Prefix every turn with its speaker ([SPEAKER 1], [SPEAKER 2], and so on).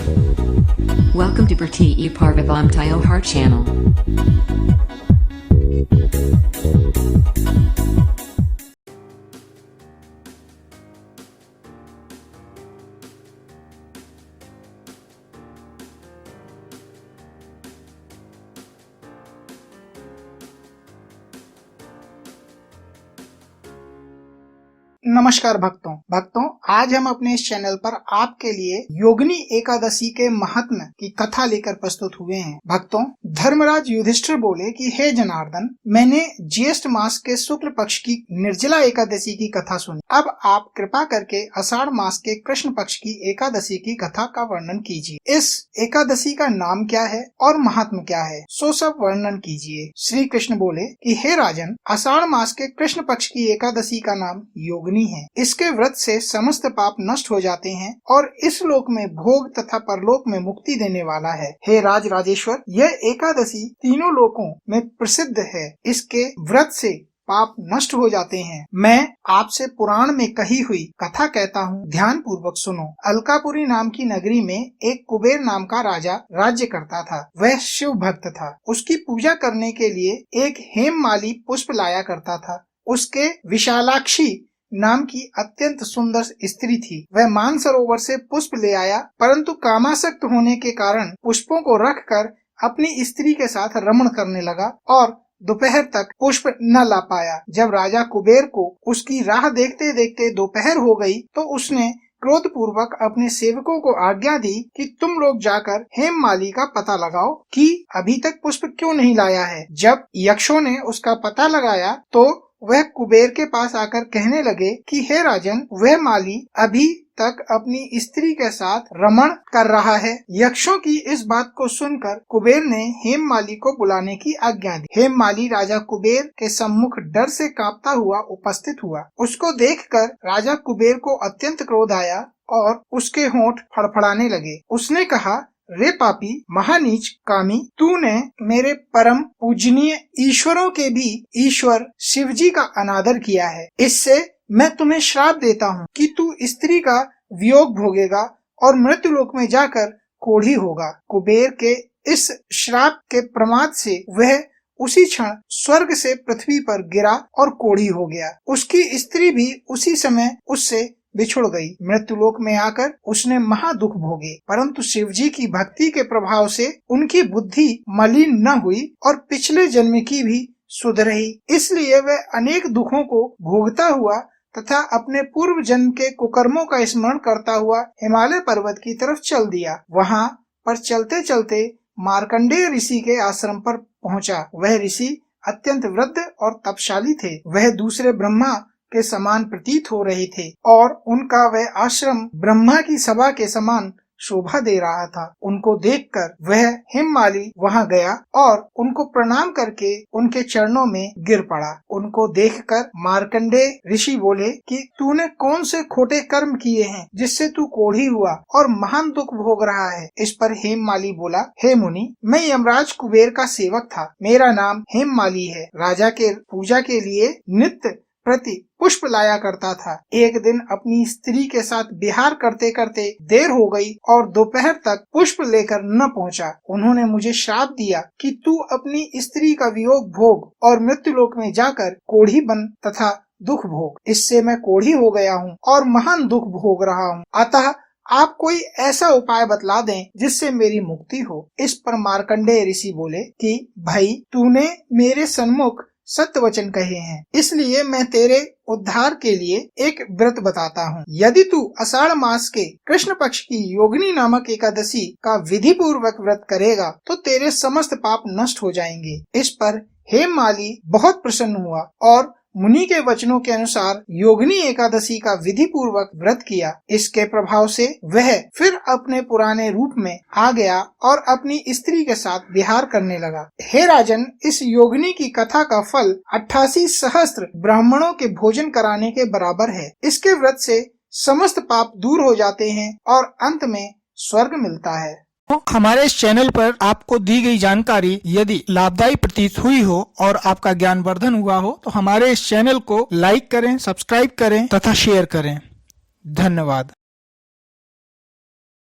[SPEAKER 1] Welcome to Berti Parvavam Tyohar channel.
[SPEAKER 2] नमस्कार भक्तों आज हम अपने इस चैनल पर आपके लिए योगिनी एकादशी के महात्म्य की कथा लेकर प्रस्तुत हुए हैं। भक्तों, धर्मराज युधिष्ठिर बोले कि हे जनार्दन, मैंने ज्येष्ठ मास के शुक्ल पक्ष की निर्जला एकादशी की कथा सुनी। अब आप कृपा करके आषाढ़ मास के कृष्ण पक्ष की एकादशी की कथा का वर्णन कीजिए। इस एकादशी का नाम क्या है और महात्म्य क्या है, सो सब वर्णन कीजिए। श्री कृष्ण बोले कि हे राजन, आषाढ़ मास के कृष्ण पक्ष की एकादशी का नाम योगिनी है। इसके व्रत से समस्त पाप नष्ट हो जाते हैं और इस लोक में भोग तथा परलोक में मुक्ति देने वाला है। हे राज राजेश्वर, यह एकादशी तीनों लोकों में प्रसिद्ध है। इसके व्रत से पाप नष्ट हो जाते हैं। मैं आपसे पुराण में कही हुई कथा कहता हूँ, ध्यान पूर्वक सुनो। अलकापुरी नाम की नगरी में एक कुबेर नाम का राजा राज्य करता था। वह शिव भक्त था। उसकी पूजा करने के लिए एक हेममाली पुष्प लाया करता था। उसके विशालाक्षी नाम की अत्यंत सुंदर स्त्री थी। वह मानसरोवर से पुष्प ले आया, परंतु कामासक्त होने के कारण पुष्पों को रखकर अपनी स्त्री के साथ रमण करने लगा और दोपहर तक पुष्प न ला पाया। जब राजा कुबेर को उसकी राह देखते देखते दोपहर हो गई, तो उसने क्रोध पूर्वक अपने सेवकों को आज्ञा दी कि तुम लोग जाकर हेममाली का पता लगाओ कि अभी तक पुष्प क्यों नहीं लाया है। जब यक्षों ने उसका पता लगाया तो वह कुबेर के पास आकर कहने लगे कि हे राजन, वह माली अभी तक अपनी स्त्री के साथ रमण कर रहा है। यक्षों की इस बात को सुनकर कुबेर ने हेममाली को बुलाने की आज्ञा दी। हेममाली राजा कुबेर के सम्मुख डर से कांपता हुआ उपस्थित हुआ। उसको देखकर राजा कुबेर को अत्यंत क्रोध आया और उसके होंठ फड़फड़ाने लगे। उसने कहा, रे पापी, महानीच कामी, तूने मेरे परम पूजनीय ईश्वरों के भी ईश्वर शिवजी का अनादर किया है। इससे मैं तुम्हें श्राप देता हूँ कि तू स्त्री का वियोग भोगेगा और मृत्युलोक में जाकर कोढ़ी होगा। कुबेर के इस श्राप के प्रमाद से वह उसी क्षण स्वर्ग से पृथ्वी पर गिरा और कोढ़ी हो गया। उसकी स्त्री भी उसी समय उससे बिछुड़ गई। मृत्युलोक में आकर उसने महा दुख भोगे, परंतु शिवजी की भक्ति के प्रभाव से उनकी बुद्धि मलिन न हुई और पिछले जन्म की भी सुधरी। इसलिए वह अनेक दुखों को भोगता हुआ तथा अपने पूर्व जन्म के कुकर्मों का स्मरण करता हुआ हिमालय पर्वत की तरफ चल दिया। वहाँ पर चलते चलते मार्कंडेय ऋषि के आश्रम पर पहुँचा। वह ऋषि अत्यंत वृद्ध और तपशाली थे। वह दूसरे ब्रह्मा के समान प्रतीत हो रहे थे और उनका वह आश्रम ब्रह्मा की सभा के समान शोभा दे रहा था। उनको देखकर वह हेममाली वहां गया और उनको प्रणाम करके उनके चरणों में गिर पड़ा। उनको देखकर मार्कंडेय ऋषि बोले कि तूने कौन से खोटे कर्म किए हैं जिससे तू कोढ़ी हुआ और महान दुख भोग रहा है। इस पर हेममाली बोला, हे मुनि, मैं यमराज कुबेर का सेवक था। मेरा नाम हेममाली है। राजा के पूजा के लिए नित्य प्रति पुष्प लाया करता था। एक दिन अपनी स्त्री के साथ विहार करते करते देर हो गई और दोपहर तक पुष्प लेकर न पहुंचा। उन्होंने मुझे श्राप दिया कि तू अपनी स्त्री का वियोग भोग और मृत्युलोक में जाकर कोढ़ी बन तथा दुख भोग। इससे मैं कोढ़ी हो गया हूँ और महान दुख भोग रहा हूँ। अतः आप कोई ऐसा उपाय बतला दें जिससे मेरी मुक्ति हो। इस पर मार्कंडेय ऋषि बोले कि भाई, तूने मेरे सन्मुख सत्य वचन कहे हैं, इसलिए मैं तेरे उद्धार के लिए एक व्रत बताता हूँ। यदि तू आषाढ़ मास के कृष्ण पक्ष की योगिनी नामक एकादशी का विधि पूर्वक व्रत करेगा तो तेरे समस्त पाप नष्ट हो जाएंगे। इस पर हेममाली बहुत प्रसन्न हुआ और मुनि के वचनों के अनुसार योगिनी एकादशी का विधि पूर्वक व्रत किया। इसके प्रभाव से वह फिर अपने पुराने रूप में आ गया और अपनी स्त्री के साथ विहार करने लगा। हे राजन, इस योगिनी की कथा का फल 88 सहस्त्र ब्राह्मणों के भोजन कराने के बराबर है। इसके व्रत से समस्त पाप दूर हो जाते हैं और अंत में स्वर्ग मिलता है।
[SPEAKER 3] हमारे इस चैनल पर आपको दी गई जानकारी यदि लाभदायी प्रतीत हुई हो और आपका ज्ञानवर्धन हुआ हो तो हमारे इस चैनल को लाइक करें, सब्सक्राइब करें तथा शेयर करें। धन्यवाद।